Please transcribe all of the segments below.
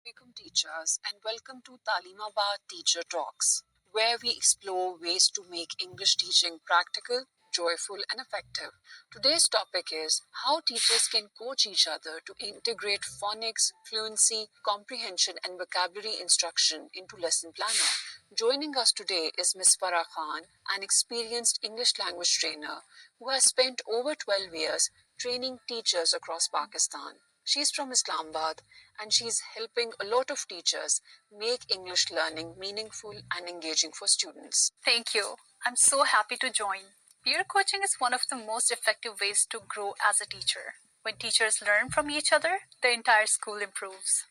Assalamualaikum teachers and welcome to Talimabad Teacher Talks, where we explore ways to make English teaching practical, joyful and effective. Today's topic is how teachers can coach each other to integrate phonics, fluency, comprehension and vocabulary instruction into lesson planning. Joining us today is Ms. Farah Khan, an experienced English language trainer who has spent over 12 years training teachers across Pakistan. She's from Islamabad and she's helping a lot of teachers make English learning meaningful and engaging for students. Thank you. I'm so happy to join. Peer coaching is one of the most effective ways to grow as a teacher. When teachers learn from each other, the entire school improves.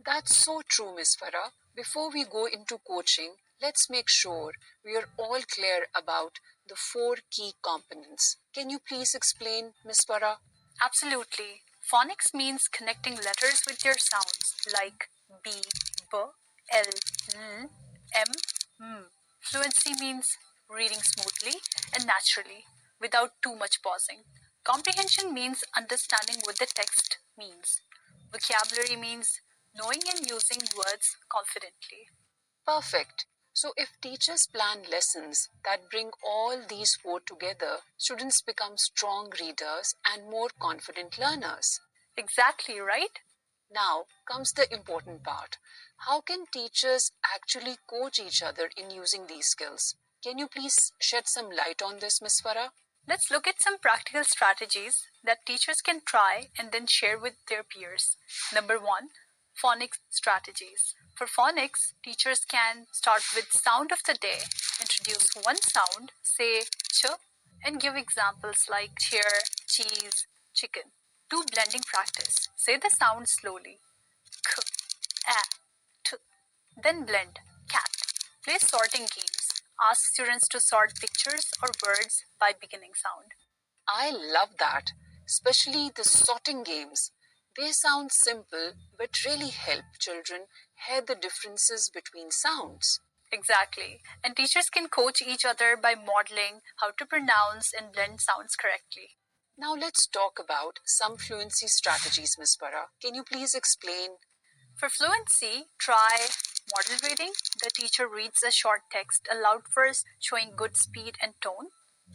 That's so true, Ms. Farah. Before we go into coaching, let's make sure we are all clear about the four key components. Can you please explain, Ms. Farah? Absolutely. Phonics means connecting letters with their sounds like B, B, L, L, M, M. Fluency means reading smoothly and naturally without too much pausing. Comprehension means understanding what the text means. Vocabulary means knowing and using words confidently. Perfect. So, if teachers plan lessons that bring all these four together, students become strong readers and more confident learners. Exactly, right? Now comes the important part. How can teachers actually coach each other in using these skills? Can you please shed some light on this, Ms. Farah? Let's look at some practical strategies that teachers can try and then share with their peers. Number one, phonics strategies. For phonics, teachers can start with sound of the day, introduce one sound, say ch, and give examples like chair, cheese, chicken. Do blending practice. Say the sound slowly. K, a, t. Then blend. Cat. Play sorting games. Ask students to sort pictures or words by beginning sound. I love that, especially the sorting games. They sound simple but really help children hear the differences between sounds. Exactly. And teachers can coach each other by modeling how to pronounce and blend sounds correctly. Now let's talk about some fluency strategies, Ms. Farah. Can you please explain? For fluency, try model reading. The teacher reads a short text aloud first, showing good speed and tone.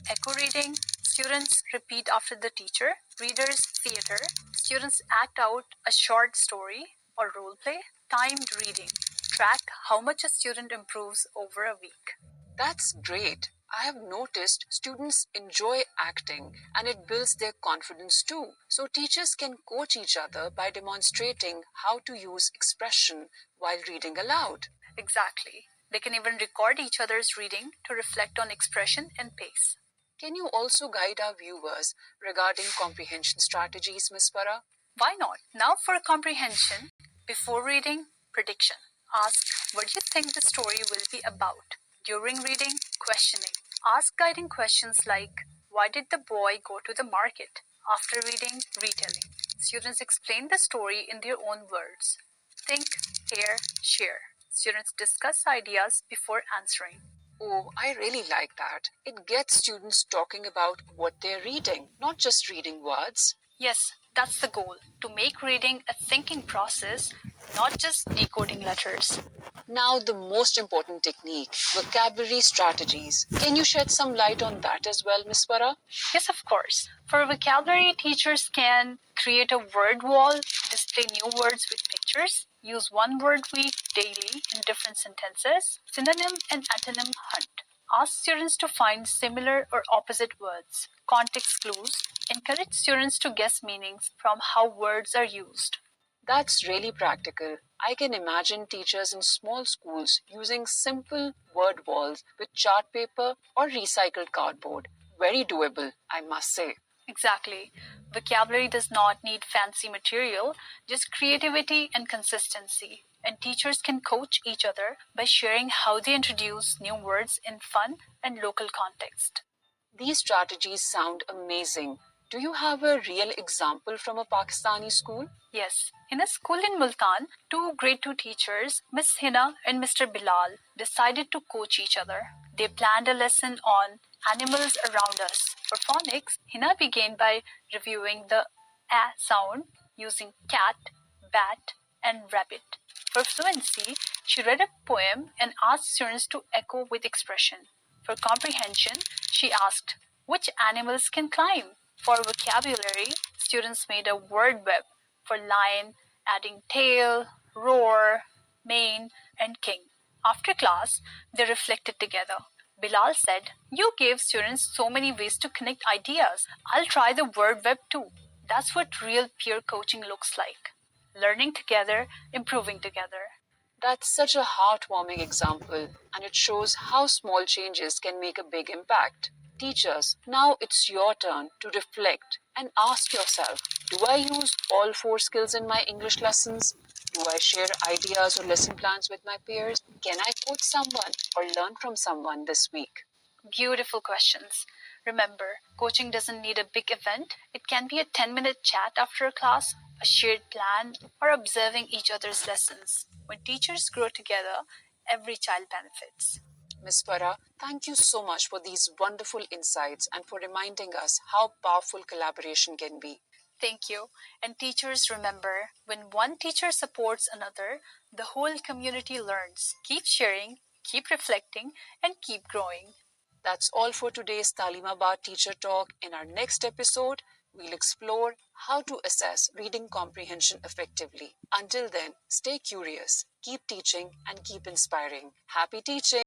Echo reading. Students repeat after the teacher. Readers theater. Students act out a short story or role play. Timed reading. Track how much a student improves over a week. That's great. I have noticed students enjoy acting and it builds their confidence too. So teachers can coach each other by demonstrating how to use expression while reading aloud. Exactly. They can even record each other's reading to reflect on expression and pace. Can you also guide our viewers regarding comprehension strategies, Ms. Farah? Why not? Now for comprehension, before reading, prediction. Ask, what do you think the story will be about? During reading, questioning. Ask guiding questions like, why did the boy go to the market? After reading, retelling. Students explain the story in their own words. Think, hear, share. Students discuss ideas before answering. Oh, I really like that. It gets students talking about what they're reading, not just reading words. Yes, that's the goal, to make reading a thinking process, not just decoding letters. Now, the most important technique, vocabulary strategies. Can you shed some light on that as well, Ms. Farah? Yes, of course. For vocabulary, teachers can create a word wall, display new words with pictures, use one word week daily in different sentences, synonym and antonym hunt. Ask students to find similar or opposite words. Context clues. Encourage students to guess meanings from how words are used. That's really practical. I can imagine teachers in small schools using simple word walls with chart paper or recycled cardboard. Very doable, I must say. Exactly. Vocabulary does not need fancy material, just creativity and consistency. And teachers can coach each other by sharing how they introduce new words in fun and local context. These strategies sound amazing. Do you have a real example from a Pakistani school? Yes, in a school in Multan, two grade 2 teachers, Miss Hina and Mr. Bilal, decided to coach each other. They planned a lesson on animals around us. For phonics, Hina began by reviewing the a sound using cat, bat, and rabbit. For fluency, she read a poem and asked students to echo with expression. For comprehension, she asked, which animals can climb? For vocabulary, students made a word web. For lion, adding tail, roar, mane, and king. After class, they reflected together. Bilal said, you gave students so many ways to connect ideas. I'll try the word web too. That's what real peer coaching looks like. Learning together, improving together. That's such a heartwarming example, and it shows how small changes can make a big impact. Teachers, now it's your turn to reflect and ask yourself, do I use all four skills in my English lessons? Do I share ideas or lesson plans with my peers? Can I coach someone or learn from someone this week? Beautiful questions. Remember, coaching doesn't need a big event. It can be a 10-minute chat after a class, a shared plan, or observing each other's lessons. When teachers grow together, every child benefits. Ms. Farah, thank you so much for these wonderful insights and for reminding us how powerful collaboration can be. Thank you. And teachers, remember, when one teacher supports another, the whole community learns. Keep sharing, keep reflecting, and keep growing. That's all for today's Talimabad Teacher Talk. In our next episode, we'll explore how to assess reading comprehension effectively. Until then, stay curious, keep teaching, and keep inspiring. Happy teaching!